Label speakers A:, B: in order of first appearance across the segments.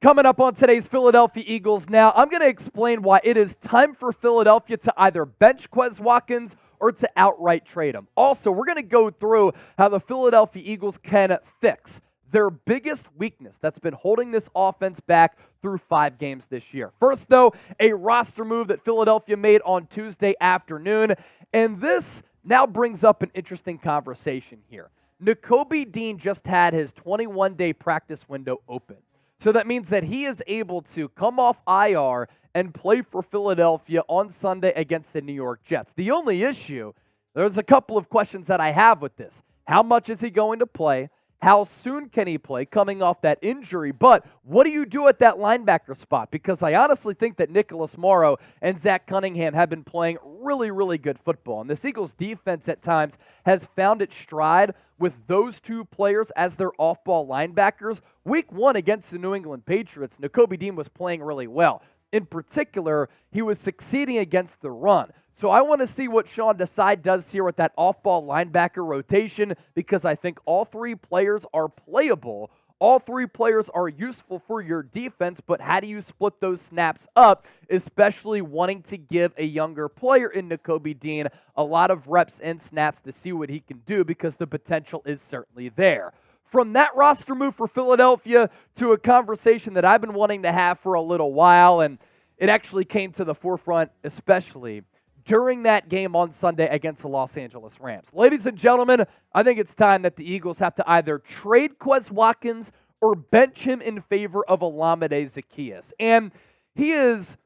A: Coming up on today's Philadelphia Eagles now, I'm going to explain why it is time for Philadelphia to either bench Quez Watkins or to outright trade him. Also, we're going to go through how the Philadelphia Eagles can fix their biggest weakness that's been holding this offense back through 5 games this year. First, though, a roster move that Philadelphia made on Tuesday afternoon, and this now brings up an interesting conversation here. Nakobe Dean just had his 21-day practice window open. So that means that he is able to come off IR and play for Philadelphia on Sunday against the New York Jets. The only issue, there's a couple of questions that I have with this. How much is he going to play? How soon can he play coming off that injury? But what do you do at that linebacker spot? Because I honestly think that Nicholas Morrow and Zach Cunningham have been playing really, really good football. And this Eagles defense at times has found its stride with those two players as their off-ball linebackers. Week 1 against the New England Patriots, Nakobe Dean was playing really well. In particular, he was succeeding against the run. So I want to see what Sean Desai does here with that off-ball linebacker rotation because I think all 3 players are playable. All 3 players are useful for your defense, but how do you split those snaps up, especially wanting to give a younger player in Nakobe Dean a lot of reps and snaps to see what he can do because the potential is certainly there. From that roster move for Philadelphia to a conversation that I've been wanting to have for a little while, and it actually came to the forefront especially during that game on Sunday against the Los Angeles Rams. Ladies and gentlemen, I think it's time that the Eagles have to either trade Quez Watkins or bench him in favor of Olamide Zaccheaus. And he is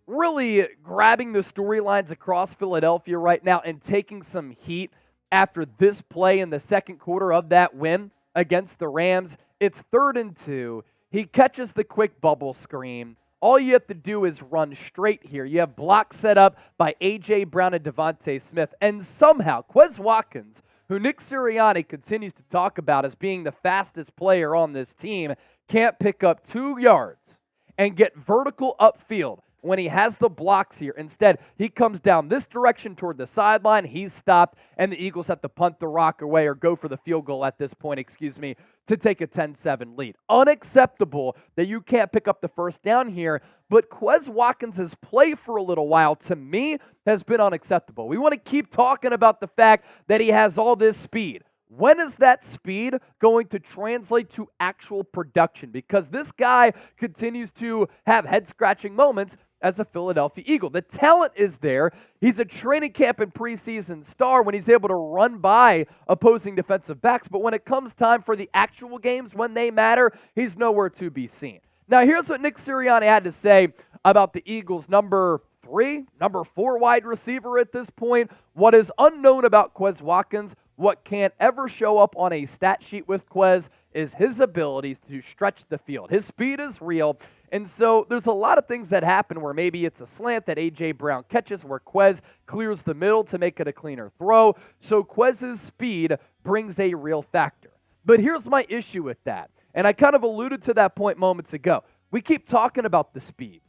A: really grabbing the storylines across Philadelphia right now and taking some heat after this play in the second quarter of that win against the Rams. It's 3rd and 2. He catches the quick bubble screen. All you have to do is run straight here. You have blocks set up by A.J. Brown and Devontae Smith. And somehow, Quez Watkins, who Nick Sirianni continues to talk about as being the fastest player on this team, can't pick up 2 yards and get vertical upfield when he has the blocks here. Instead, he comes down this direction toward the sideline. He's stopped, and the Eagles have to punt the rock away or go for the field goal at this point, to take a 10-7 lead. Unacceptable that you can't pick up the first down here, but Quez Watkins' play for a little while, to me, has been unacceptable. We want to keep talking about the fact that he has all this speed. When is that speed going to translate to actual production? Because this guy continues to have head-scratching moments as a Philadelphia Eagle. The talent is there. He's a training camp and preseason star when he's able to run by opposing defensive backs. But when it comes time for the actual games, when they matter, he's nowhere to be seen. Now, here's what Nick Sirianni had to say about the Eagles' number 4 wide receiver at this point. What is unknown about Quez Watkins, what can't ever show up on a stat sheet with Quez, is his abilities to stretch the field. His speed is real. And so there's a lot of things that happen where maybe it's a slant that A.J. Brown catches where Quez clears the middle to make it a cleaner throw. So Quez's speed brings a real factor. But here's my issue with that. And I kind of alluded to that point moments ago. We keep talking about the speed.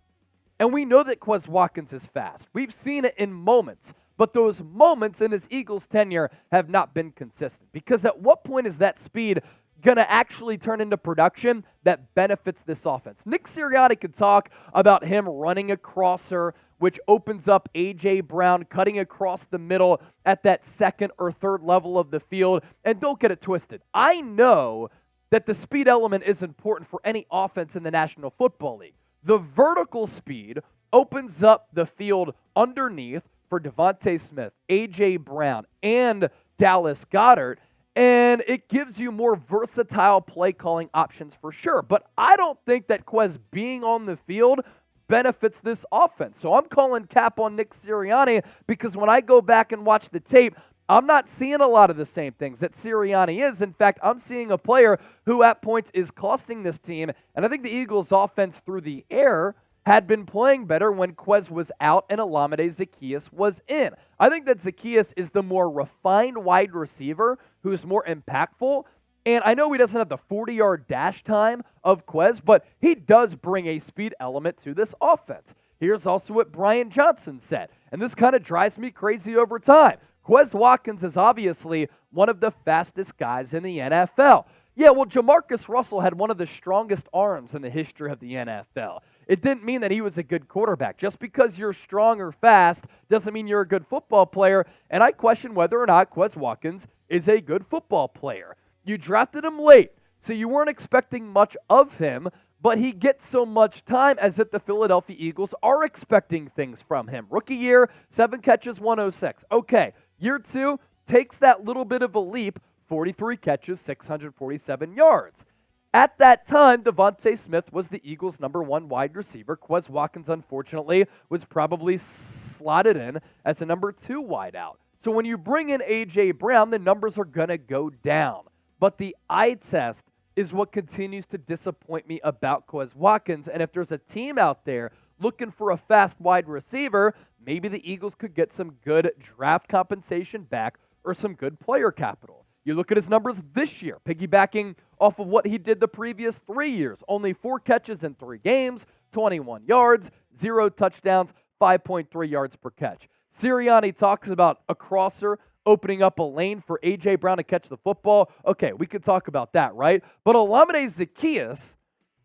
A: And we know that Quez Watkins is fast. We've seen it in moments. But those moments in his Eagles tenure have not been consistent. Because at what point is that speed going to actually turn into production that benefits this offense? Nick Sirianni could talk about him running a crosser, which opens up A.J. Brown cutting across the middle at that 2nd or 3rd level of the field. And don't get it twisted. I know that the speed element is important for any offense in the National Football League. The vertical speed opens up the field underneath for Devontae Smith, A.J. Brown, and Dallas Goedert. And it gives you more versatile play calling options for sure. But I don't think that Quez being on the field benefits this offense. So I'm calling cap on Nick Sirianni because when I go back and watch the tape, I'm not seeing a lot of the same things that Sirianni is. In fact, I'm seeing a player who at points is costing this team. And I think the Eagles' offense through the air had been playing better when Quez was out and Olamide Zaccheaus was in. I think that Zaccheaus is the more refined wide receiver who's more impactful. And I know he doesn't have the 40-yard dash time of Quez, but he does bring a speed element to this offense. Here's also what Brian Johnson said, and this kind of drives me crazy over time. Quez Watkins is obviously one of the fastest guys in the NFL. Yeah, well, Jamarcus Russell had one of the strongest arms in the history of the NFL. It didn't mean that he was a good quarterback. Just because you're strong or fast doesn't mean you're a good football player, and I question whether or not Quez Watkins is a good football player. You drafted him late, so you weren't expecting much of him, but he gets so much time as if the Philadelphia Eagles are expecting things from him. Rookie year, 7 catches, 106. Okay, year 2 takes that little bit of a leap, 43 catches, 647 yards. At that time, Devontae Smith was the Eagles' number 1 wide receiver. Quez Watkins, unfortunately, was probably slotted in as a number 2 wideout. So when you bring in A.J. Brown, the numbers are going to go down. But the eye test is what continues to disappoint me about Quez Watkins. And if there's a team out there looking for a fast wide receiver, maybe the Eagles could get some good draft compensation back or some good player capital. You look at his numbers this year, piggybacking off of what he did the previous 3 years. Only 4 catches in 3 games, 21 yards, 0 touchdowns, 5.3 yards per catch. Sirianni talks about a crosser opening up a lane for A.J. Brown to catch the football. Okay, we could talk about that, right? But Olamide Zaccheaus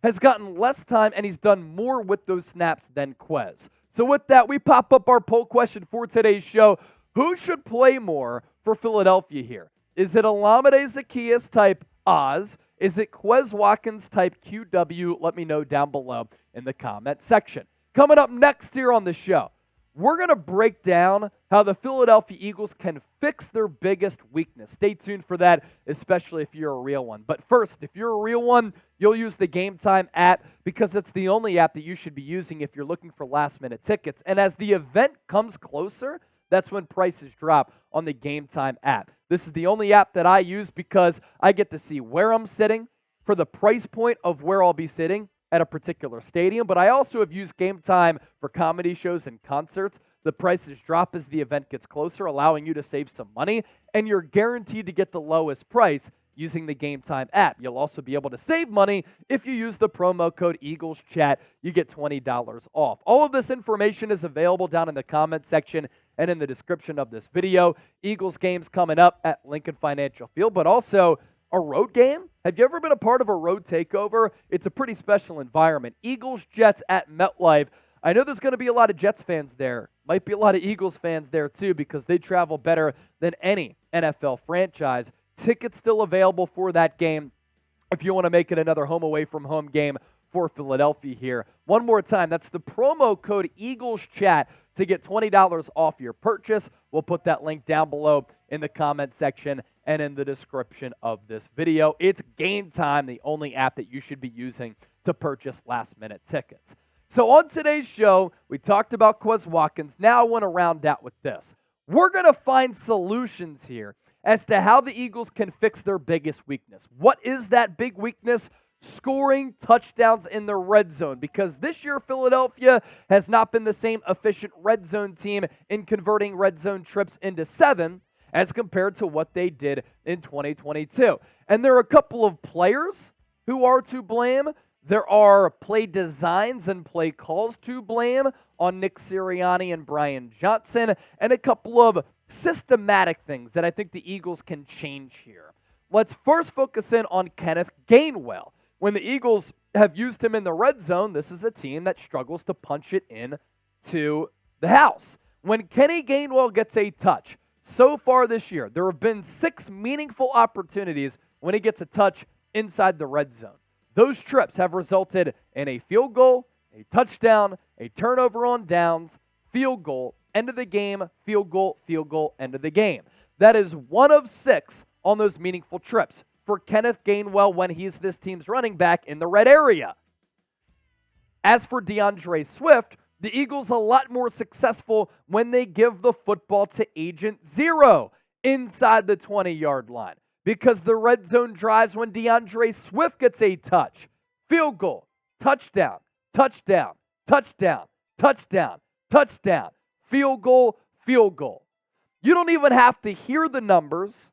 A: has gotten less time, and he's done more with those snaps than Quez. So with that, we pop up our poll question for today's show. Who should play more for Philadelphia here? Is it Olamide Zaccheaus type Oz? Is it Quez Watkins type QW? Let me know down below in the comment section. Coming up next here on the show, we're going to break down how the Philadelphia Eagles can fix their biggest weakness. Stay tuned for that, especially if you're a real one. But first, if you're a real one, you'll use the Game Time app because it's the only app that you should be using if you're looking for last-minute tickets. And as the event comes closer, that's when prices drop on the Game Time app. This is the only app that I use because I get to see where I'm sitting for the price point of where I'll be sitting at a particular stadium, but I also have used Game Time for comedy shows and concerts. The prices drop as the event gets closer, allowing you to save some money, and you're guaranteed to get the lowest price using the Game Time app. You'll also be able to save money if you use the promo code EaglesChat. You get $20 off. All of this information is available down in the comment section and in the description of this video. Eagles games coming up at Lincoln Financial Field, but also a road game? Have you ever been a part of a road takeover? It's a pretty special environment. Eagles-Jets at MetLife. I know there's going to be a lot of Jets fans there. Might be a lot of Eagles fans there too because they travel better than any NFL franchise. Tickets still available for that game if you want to make it another home away from home game for Philadelphia here. One more time, that's the promo code EaglesChat to get $20 off your purchase. We'll put that link down below in the comment section and in the description of this video. It's Game Time, the only app that you should be using to purchase last-minute tickets. So on today's show, we talked about Quez Watkins. Now I want to round out with this. We're going to find solutions here as to how the Eagles can fix their biggest weakness. What is that big weakness? Scoring touchdowns in the red zone, because this year Philadelphia has not been the same efficient red zone team in converting red zone trips into 7 as compared to what they did in 2022. And there are a couple of players who are to blame. There are play designs and play calls to blame on Nick Sirianni and Brian Johnson, and a couple of systematic things that I think the Eagles can change here. Let's first focus in on Kenneth Gainwell. When the Eagles have used him in the red zone, this is a team that struggles to punch it in to the house. When Kenny Gainwell gets a touch, so far this year, there have been 6 meaningful opportunities when he gets a touch inside the red zone. Those trips have resulted in a field goal, a touchdown, a turnover on downs, field goal, end of the game, field goal, end of the game. That is 1 of 6 on those meaningful trips for Kenneth Gainwell when he's this team's running back in the red area. As for DeAndre Swift, the Eagles a lot more successful when they give the football to Agent Zero inside the 20-yard line, because the red zone drives when DeAndre Swift gets a touch. Field goal, touchdown, touchdown, touchdown, touchdown, touchdown, field goal, field goal. You don't even have to hear the numbers.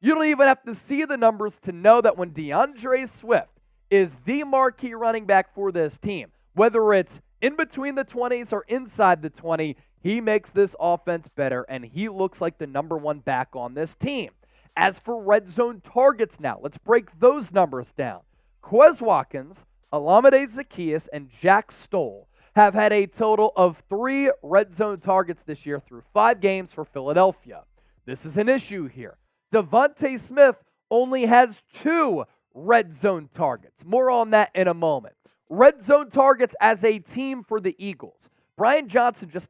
A: You don't even have to see the numbers to know that when DeAndre Swift is the marquee running back for this team, whether it's in between the 20s or inside the 20, he makes this offense better, and he looks like the number 1 back on this team. As for red zone targets now, let's break those numbers down. Quez Watkins, Olamide Zaccheaus, and Jack Stoll have had a total of 3 red zone targets this year through 5 games for Philadelphia. This is an issue here. Devontae Smith only has 2 red zone targets. More on that in a moment. Red zone targets as a team for the Eagles. Brian Johnson just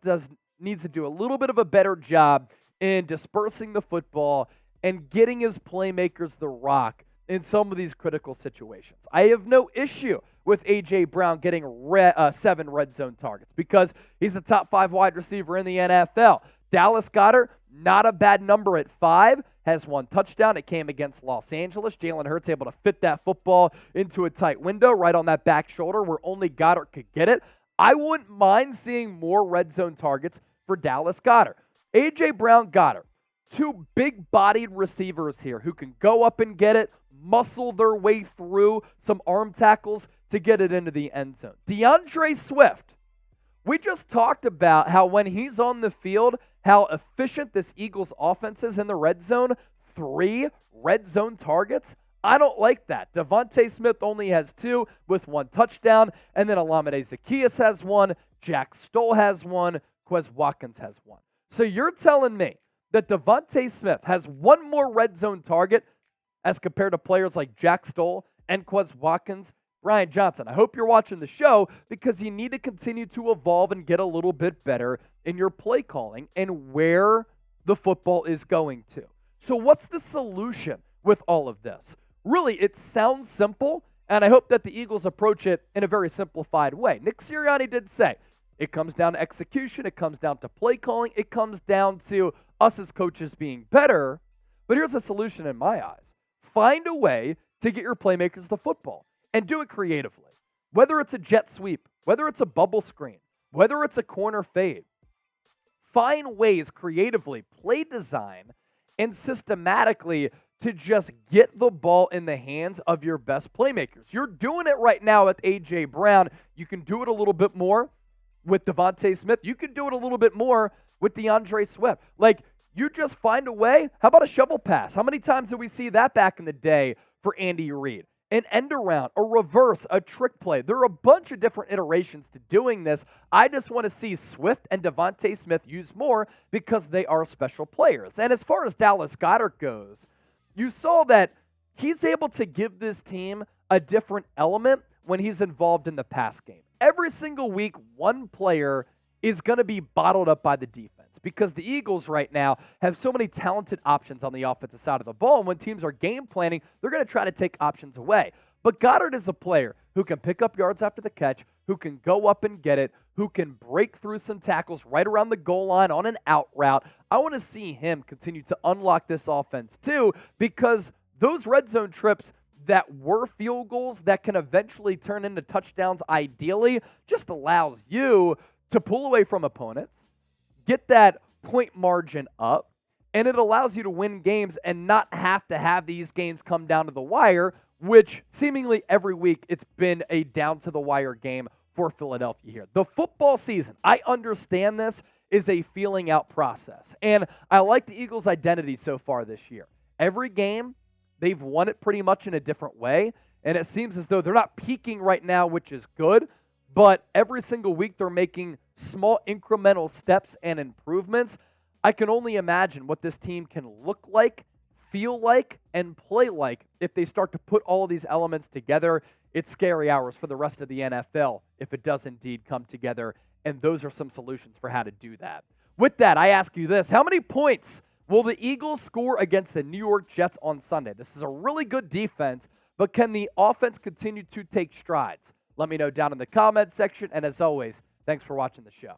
A: needs to do a little bit of a better job in dispersing the football and getting his playmakers the rock in some of these critical situations. I have no issue with A.J. Brown getting 7 red zone targets because he's the top 5 wide receiver in the NFL. Dallas Goedert, not a bad number at 5, has 1 touchdown. It came against Los Angeles. Jalen Hurts able to fit that football into a tight window right on that back shoulder where only Goedert could get it. I wouldn't mind seeing more red zone targets for Dallas Goedert. A.J. Brown, Goedert, 2 big-bodied receivers here who can go up and get it, muscle their way through some arm tackles to get it into the end zone. DeAndre Swift, we just talked about how when he's on the field, how efficient this Eagles offense is in the red zone. 3 red zone targets? I don't like that. Devontae Smith only has 2 with 1 touchdown, and then Olamide Zaccheaus has 1, Jack Stoll has 1, Quez Watkins has 1. So you're telling me that Devontae Smith has 1 more red zone target as compared to players like Jack Stoll and Quez Watkins? Brian Johnson, I hope you're watching the show because you need to continue to evolve and get a little bit better in your play calling and where the football is going to. So what's the solution with all of this? Really, it sounds simple, and I hope that the Eagles approach it in a very simplified way. Nick Sirianni did say it comes down to execution, it comes down to play calling, it comes down to us as coaches being better. But here's a solution in my eyes. Find a way to get your playmakers the football and do it creatively. Whether it's a jet sweep, whether it's a bubble screen, whether it's a corner fade. Find ways creatively, play design, and systematically to just get the ball in the hands of your best playmakers. You're doing it right now with A.J. Brown. You can do it a little bit more with Devontae Smith. You can do it a little bit more with DeAndre Swift. Like, you just find a way. How about a shovel pass? How many times did we see that back in the day for Andy Reid? An end around, a reverse, a trick play. There are a bunch of different iterations to doing this. I just want to see Swift and Devontae Smith use more because they are special players. And as far as Dallas Goedert goes, you saw that he's able to give this team a different element when he's involved in the pass game. Every single week, one player is going to be bottled up by the defense because the Eagles right now have so many talented options on the offensive side of the ball. And when teams are game planning, they're going to try to take options away. But Goedert is a player who can pick up yards after the catch, who can go up and get it, who can break through some tackles right around the goal line on an out route. I want to see him continue to unlock this offense too, because those red zone trips that were field goals that can eventually turn into touchdowns ideally just allows you to pull away from opponents, get that point margin up, and it allows you to win games and not have to have these games come down to the wire, which seemingly every week it's been a down-to-the-wire game for Philadelphia here. The football season, I understand this, is a feeling-out process, and I like the Eagles' identity so far this year. Every game, they've won it pretty much in a different way, and it seems as though they're not peaking right now, which is good, but every single week they're making small incremental steps and improvements. I can only imagine what this team can look like, feel like, and play like if they start to put all of these elements together. It's scary hours for the rest of the NFL if it does indeed come together, and those are some solutions for how to do that. With that, I ask you this. How many points will the Eagles score against the New York Jets on Sunday? This is a really good defense, but can the offense continue to take strides? Let me know down in the comments section, and as always, thanks for watching the show.